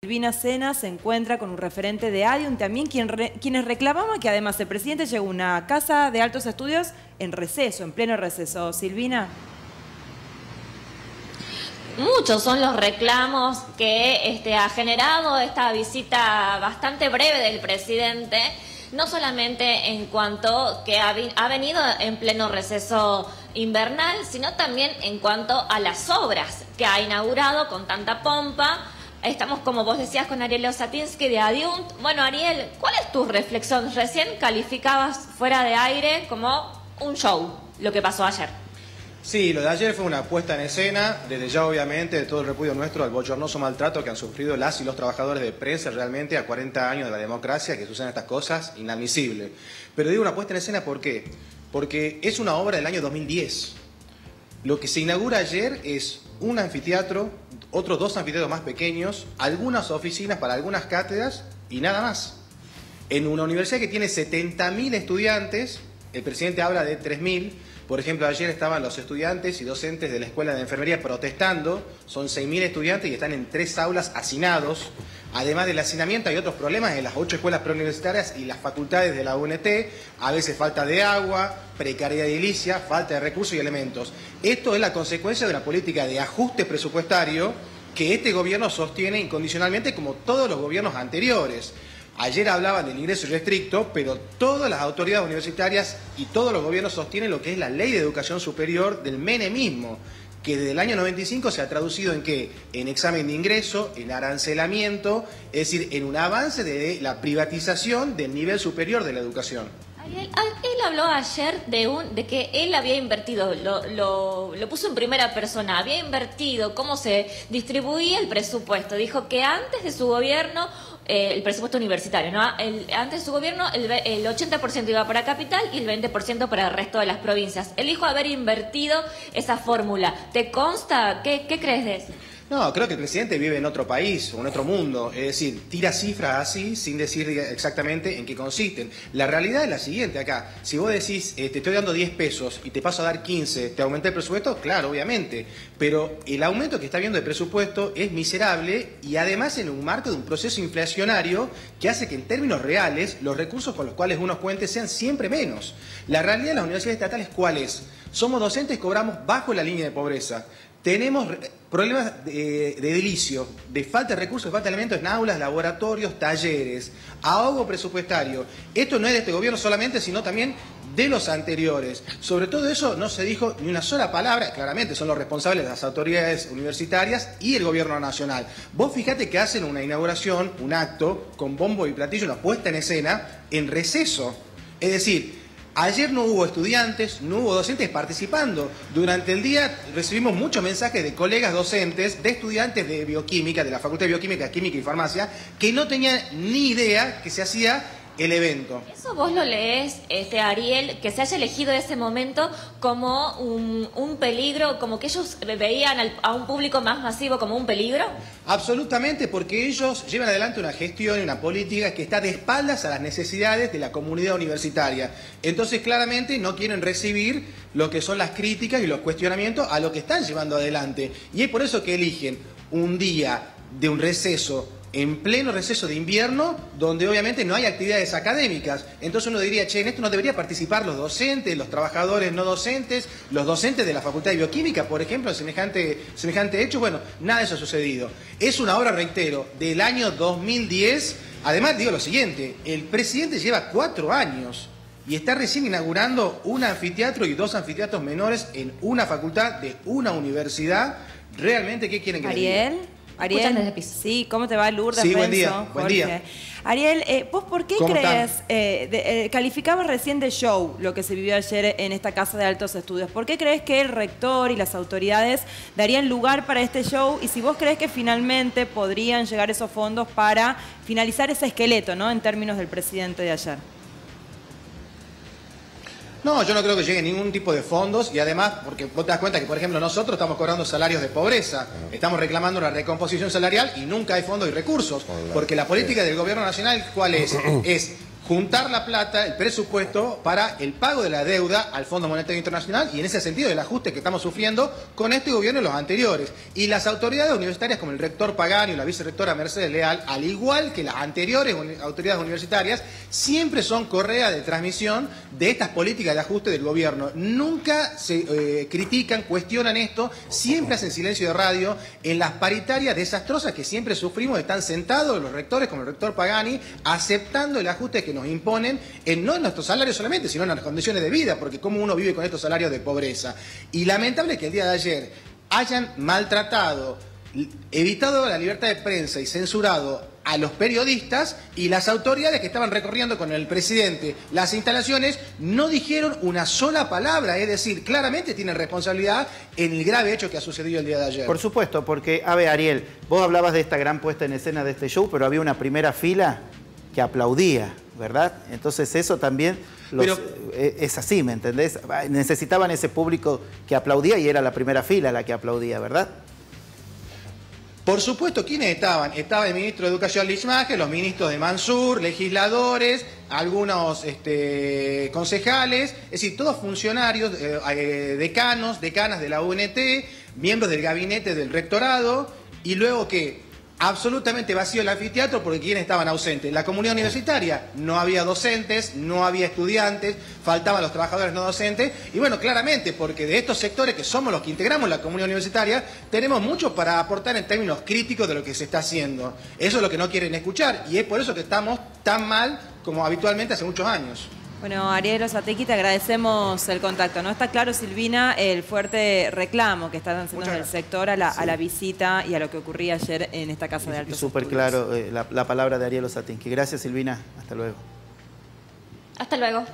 Silvina Sena se encuentra con un referente de ADIUN, también quienes reclamaban que además el presidente llegó a una casa de altos estudios en receso, en pleno receso. Silvina. Muchos son los reclamos que ha generado esta visita bastante breve del presidente, no solamente en cuanto que ha venido en pleno receso invernal, sino también en cuanto a las obras que ha inaugurado con tanta pompa. Estamos, como vos decías, con Ariel Osatinsky de ADIUN. Bueno, Ariel, ¿cuál es tu reflexión? Recién calificabas fuera de aire como un show lo que pasó ayer. Sí, lo de ayer fue una puesta en escena, desde ya obviamente de todo el repudio nuestro al bochornoso maltrato que han sufrido las y los trabajadores de prensa realmente a 40 años de la democracia, que sucedan estas cosas, inadmisible. Pero digo una puesta en escena, ¿por qué? Porque es una obra del año 2010. Lo que se inaugura ayer es un anfiteatro, otros 2 anfiteatros más pequeños, algunas oficinas para algunas cátedras y nada más. En una universidad que tiene 70.000 estudiantes, el presidente habla de 3.000. Por ejemplo, ayer estaban los estudiantes y docentes de la Escuela de Enfermería protestando. Son 6.000 estudiantes y están en 3 aulas hacinados. Además del hacinamiento hay otros problemas en las 8 escuelas preuniversitarias y las facultades de la UNT. A veces falta de agua, precariedad edilicia, falta de recursos y elementos. Esto es la consecuencia de una política de ajuste presupuestario que este gobierno sostiene incondicionalmente, como todos los gobiernos anteriores. Ayer hablaban del ingreso irrestricto, pero todas las autoridades universitarias y todos los gobiernos sostienen lo que es la Ley de Educación Superior del menemismo, que desde el año 95 se ha traducido en ¿qué? En examen de ingreso, en arancelamiento, es decir, en un avance de la privatización del nivel superior de la educación. Ariel, él habló ayer de que él había invertido, lo puso en primera persona, había invertido, cómo se distribuía el presupuesto. Dijo que antes de su gobierno, el presupuesto universitario, ¿no? Antes de su gobierno el 80% iba para Capital y el 20% para el resto de las provincias. Él dijo haber invertido esa fórmula. ¿Te consta? ¿Qué crees de eso? No, creo que el presidente vive en otro país o en otro mundo, es decir, tira cifras así sin decir exactamente en qué consisten. La realidad es la siguiente acá, si vos decís te estoy dando 10 pesos y te paso a dar 15, ¿te aumenta el presupuesto? Claro, obviamente, pero el aumento que está viendo de presupuesto es miserable y además en un marco de un proceso inflacionario que hace que en términos reales los recursos con los cuales uno cuente sean siempre menos. La realidad de las universidades estatales, ¿cuál es? Somos docentes, cobramos bajo la línea de pobreza. Tenemos problemas de edilicio, de falta de recursos, de falta de elementos en aulas, laboratorios, talleres, ahogo presupuestario. Esto no es de este gobierno solamente, sino también de los anteriores. Sobre todo eso no se dijo ni una sola palabra, claramente son los responsables de las autoridades universitarias y el gobierno nacional. Vos fijate que hacen una inauguración, un acto, con bombo y platillo, una puesta en escena, en receso. Es decir, ayer no hubo estudiantes, no hubo docentes participando. Durante el día recibimos muchos mensajes de colegas docentes, de estudiantes de bioquímica, de la Facultad de Bioquímica, Química y Farmacia, que no tenían ni idea que se hacía el evento. ¿Eso vos lo lees, Ariel, que se haya elegido ese momento como un peligro, como que ellos veían a un público más masivo como un peligro? Absolutamente, porque ellos llevan adelante una gestión y una política que está de espaldas a las necesidades de la comunidad universitaria. Entonces, claramente no quieren recibir lo que son las críticas y los cuestionamientos a lo que están llevando adelante. Y es por eso que eligen un día de un receso, en pleno receso de invierno, donde obviamente no hay actividades académicas. Entonces uno diría, che, en esto no debería participar los docentes, los trabajadores no docentes, los docentes de la Facultad de Bioquímica, por ejemplo, en semejante hecho. Bueno, nada de eso ha sucedido. Es una obra, reitero, del año 2010. Además, digo lo siguiente, el presidente lleva 4 años y está recién inaugurando un anfiteatro y 2 anfiteatros menores en una facultad de una universidad. ¿Realmente qué quieren que le diga? Ariel, sí, ¿cómo te va, Lourdes? Sí, Renzo, buen día, buen día. Ariel, ¿vos por qué crees, calificabas recién de show lo que se vivió ayer en esta casa de altos estudios? ¿Por qué crees que el rector y las autoridades darían lugar para este show? Y si vos crees que finalmente podrían llegar esos fondos para finalizar ese esqueleto, ¿no?, en términos del presidente de ayer. No, yo no creo que llegue ningún tipo de fondos y además, porque vos te das cuenta que, por ejemplo, nosotros estamos cobrando salarios de pobreza, estamos reclamando una recomposición salarial y nunca hay fondos y recursos, porque la política del gobierno nacional, ¿cuál es? Es juntar la plata, el presupuesto, para el pago de la deuda al Fondo Monetario Internacional y en ese sentido el ajuste que estamos sufriendo con este gobierno y los anteriores. Y las autoridades universitarias como el rector Pagani o la vicerrectora Mercedes Leal, al igual que las anteriores autoridades universitarias, siempre son correa de transmisión de estas políticas de ajuste del gobierno. Nunca se critican, cuestionan esto, siempre hacen silencio de radio. En las paritarias desastrosas que siempre sufrimos están sentados los rectores como el rector Pagani aceptando el ajuste que nos imponen, no en nuestros salarios solamente, sino en las condiciones de vida, porque cómo uno vive con estos salarios de pobreza. Y lamentable que el día de ayer hayan maltratado, evitado la libertad de prensa y censurado a los periodistas, y las autoridades que estaban recorriendo con el presidente las instalaciones no dijeron una sola palabra, es decir, claramente tienen responsabilidad en el grave hecho que ha sucedido el día de ayer. Por supuesto, porque, a ver, Ariel, vos hablabas de esta gran puesta en escena de este show, pero había una primera fila que aplaudía, ¿verdad? Entonces eso también es así, ¿me entendés? Necesitaban ese público que aplaudía y era la primera fila la que aplaudía, ¿verdad? Por supuesto, ¿quiénes estaban? Estaba el ministro de Educación Lichmacher, los ministros de Mansur, legisladores, algunos concejales, es decir, todos funcionarios, decanos, decanas de la UNT, miembros del gabinete del rectorado, y luego que absolutamente vacío el anfiteatro porque ¿quiénes estaban ausentes? La comunidad universitaria, no había docentes, no había estudiantes, faltaban los trabajadores no docentes, y bueno, claramente, porque de estos sectores que somos los que integramos la comunidad universitaria, tenemos mucho para aportar en términos críticos de lo que se está haciendo. Eso es lo que no quieren escuchar, y es por eso que estamos tan mal como habitualmente hace muchos años. Bueno, Ariel Osategui, te agradecemos el contacto. No está claro, Silvina, el fuerte reclamo que están haciendo del sector a la visita y a lo que ocurría ayer en esta casa de altos súper claro la palabra de Ariel Osategui. Gracias, Silvina. Hasta luego. Hasta luego.